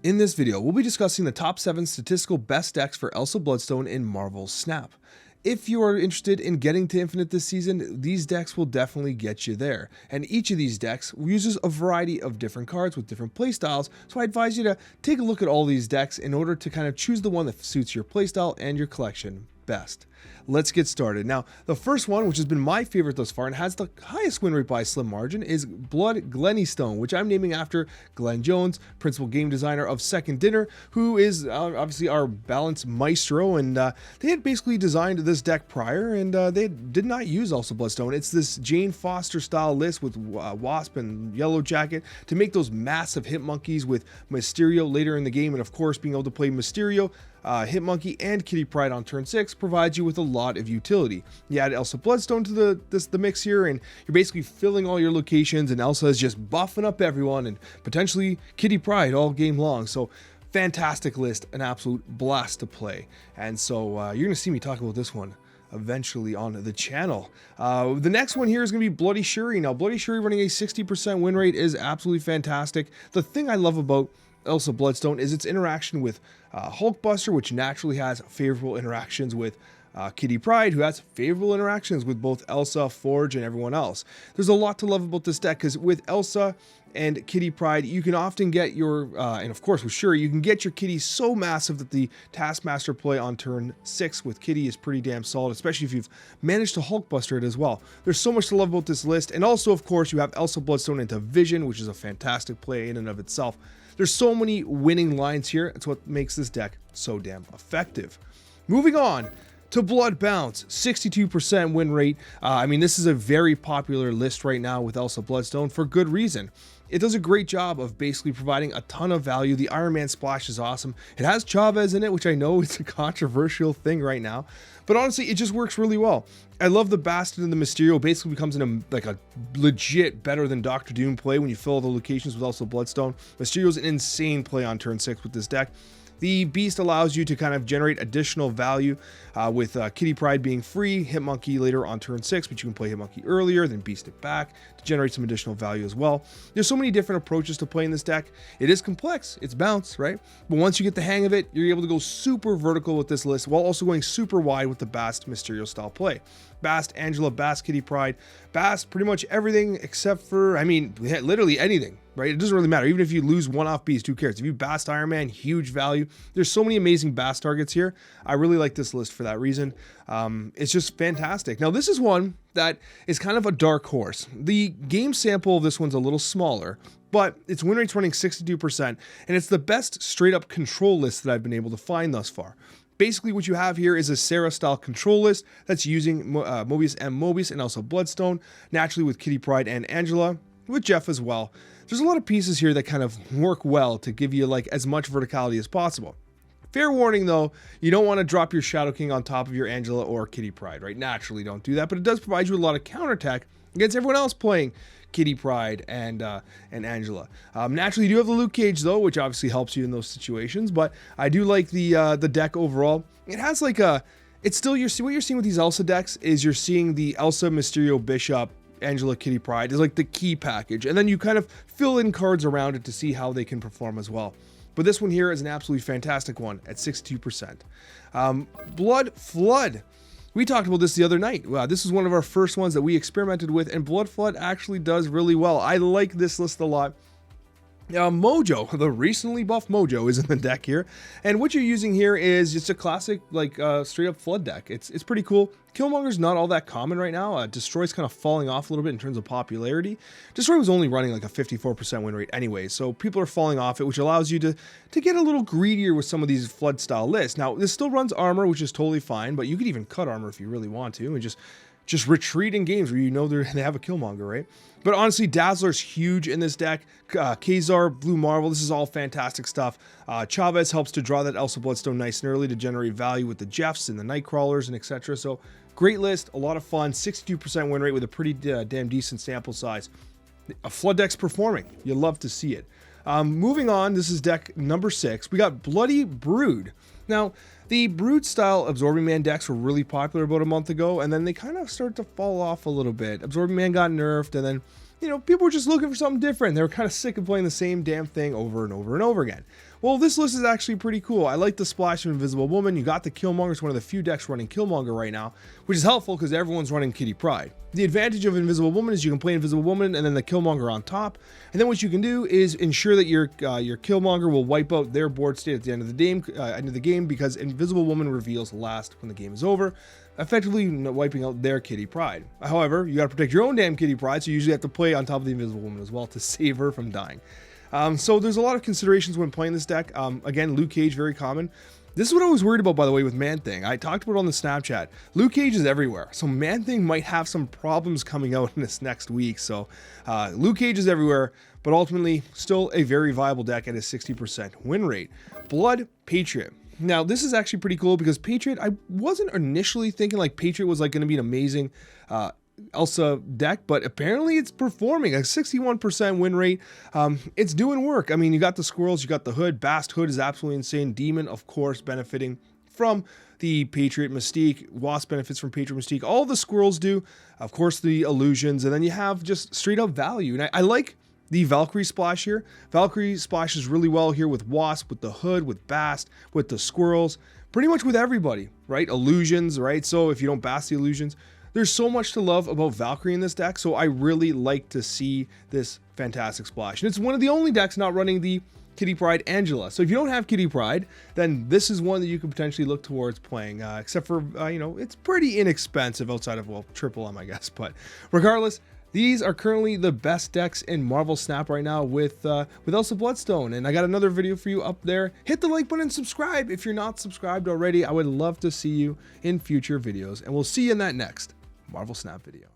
In this video, we'll be discussing the top 7 statistical best decks for Elsa Bloodstone in Marvel's Snap. If you are interested in getting to Infinite this season, these decks will definitely get you there. And each of these decks uses a variety of different cards with different playstyles, so I advise you to take a look at all these decks in order to kind of choose the one that suits your playstyle and your collection best. Let's get started. Now, the first one, which has been my favorite thus far and has the highest win rate by a slim margin, is Glennystone, which I'm naming after Glenn Jones, principal game designer of Second Dinner, who is obviously our balance maestro, and they had basically designed this deck prior, and they did not use Elsa Bloodstone. It's this Jane Foster style list with Wasp and Yellow Jacket to make those massive hit monkeys with Mysterio later in the game, and of course being able to play Mysterio, Hitmonkey, and Kitty Pryde on turn 6 provides you with a lot of utility. You add Elsa Bloodstone to the mix here, and you're basically filling all your locations, and Elsa is just buffing up everyone, and potentially Kitty Pryde all game long. So fantastic list, an absolute blast to play. And so you're gonna see me talk about this one eventually on the channel. The next one here is going to be Bloody Shuri. Now, Bloody Shuri running a 60% win rate is absolutely fantastic. The thing I love about Elsa Bloodstone is its interaction with Hulkbuster, which naturally has favorable interactions with Kitty Pryde, who has favorable interactions with both Elsa, Forge, and everyone else. There's a lot to love about this deck, because with Elsa and Kitty Pryde, you can often get your, and of course with Shuri, you can get your Kitty so massive that the Taskmaster play on turn 6 with Kitty is pretty damn solid, especially if you've managed to Hulkbuster it as well. There's so much to love about this list, and also of course you have Elsa Bloodstone into Vision, which is a fantastic play in and of itself. There's so many winning lines here. It's what makes this deck so damn effective. Moving on to Blood Bounce, 62% win rate. I mean, this is a very popular list right now with Elsa Bloodstone for good reason. It does a great job of basically providing a ton of value. The Iron Man splash is awesome. It has Chavez in it, which I know is a controversial thing right now, but honestly, it just works really well. I love the Bastard and the Mysterio basically becomes like a legit better than Doctor Doom play when you fill all the locations with Elsa Bloodstone. Mysterio's an insane play on turn 6 with this deck. The Beast allows you to kind of generate additional value with Kitty Pryde being free, Hitmonkey later on turn 6, but you can play Hitmonkey earlier, then Beast it back to generate some additional value as well. There's so many different approaches to playing this deck. It is complex, it's bounce, right? But once you get the hang of it, you're able to go super vertical with this list while also going super wide with the Bast Mysterio style play. Bast Angela, Bast Kitty Pryde, Bast pretty much everything except for, I mean, literally anything, right? It doesn't really matter. Even if you lose one off Beast, who cares? If you Bast Iron Man, huge value. There's so many amazing Bast targets here. I really like this list for that reason. It's just fantastic. Now, this is one that is kind of a dark horse. The game sample of this one's a little smaller, but its win rate's running 62%, and it's the best straight up control list that I've been able to find thus far. Basically, what you have here is a Sarah-style control list that's using Mobius and Mobius and also Bloodstone, naturally with Kitty Pryde and Angela, with Jeff as well. There's a lot of pieces here that kind of work well to give you like as much verticality as possible. Fair warning though, you don't want to drop your Shadow King on top of your Angela or Kitty Pryde, right? Naturally don't do that, but it does provide you with a lot of counterattack against everyone else playing Kitty Pryde and Angela. Naturally, you do have the Luke Cage though, which obviously helps you in those situations. But I do like the deck overall. It has like it's still what you're seeing with these Elsa decks is you're seeing the Elsa, Mysterio, Bishop, Angela, Kitty Pryde is like the key package, and then you kind of fill in cards around it to see how they can perform as well. But this one here is an absolutely fantastic one at 62%. Blood Flood. We talked about this the other night. Wow, this is one of our first ones that we experimented with, and Blood Flood actually does really well. I like this list a lot. Mojo, the recently buffed Mojo, is in the deck here, and what you're using here is just a classic, like straight up Flood deck. It's pretty cool. Killmonger's not all that common right now. Destroy's kind of falling off a little bit in terms of popularity. Destroy was only running like a 54% win rate anyway, so people are falling off it, which allows you to get a little greedier with some of these Flood style lists. Now, this still runs armor, which is totally fine, but you could even cut armor if you really want to, and just retreat in games where you know they have a Killmonger, right? But honestly, Dazzler's huge in this deck. Kazar, Blue Marvel, this is all fantastic stuff. Chavez helps to draw that Elsa Bloodstone nice and early to generate value with the Jeffs and the Nightcrawlers and etc. So great list, a lot of fun, 62% win rate with a pretty damn decent sample size. A Flood deck's performing. You love to see it. Moving on, this is deck number 6. We got Bloody Brood. Now, the Brood style Absorbing Man decks were really popular about a month ago, and then they kind of started to fall off a little bit. Absorbing Man got nerfed, and then, you know, people were just looking for something different. They were kind of sick of playing the same damn thing over and over and over again. Well, this list is actually pretty cool. I like the splash of Invisible Woman. You got the Killmonger. It's one of the few decks running Killmonger right now, which is helpful because everyone's running Kitty Pryde. The advantage of Invisible Woman is you can play Invisible Woman and then the Killmonger on top. And then what you can do is ensure that your Killmonger will wipe out their board state at the end of the game, because Invisible Woman reveals last when the game is over, effectively wiping out their Kitty Pryde. However, you got to protect your own damn Kitty Pryde, so you usually have to play on top of the Invisible Woman as well to save her from dying. So there's a lot of considerations when playing this deck. Again, Luke Cage, very common. This is what I was worried about, by the way, with Man-Thing. I talked about it on the Snapchat. Luke Cage is everywhere, so Man-Thing might have some problems coming out in this next week. So Luke Cage is everywhere, but ultimately still a very viable deck at a 60% win rate. Blood Patriot. Now, this is actually pretty cool because Patriot, I wasn't initially thinking like Patriot was like going to be an amazing Elsa deck, but apparently it's performing a 61% win rate. It's doing work. I mean, you got the squirrels, you got the hood. Bast hood is absolutely insane. Demon, of course, benefiting from the Patriot Mystique. Wasp benefits from Patriot Mystique. All the squirrels do. Of course, the illusions, and then you have just straight up value. And I like the Valkyrie splash here. Valkyrie splashes really well here with Wasp, with the hood, with Bast, with the squirrels, pretty much with everybody, right? Illusions, right? So if you don't Bast the illusions, there's so much to love about Valkyrie in this deck, so I really like to see this fantastic splash. And it's one of the only decks not running the Kitty Pryde Angela. So if you don't have Kitty Pryde, then this is one that you could potentially look towards playing, except for, you know, it's pretty inexpensive outside of, well, Triple M, I guess. But regardless, these are currently the best decks in Marvel Snap right now with Elsa Bloodstone. And I got another video for you up there. Hit the like button and subscribe if you're not subscribed already. I would love to see you in future videos, and we'll see you in that next Marvel Snap video.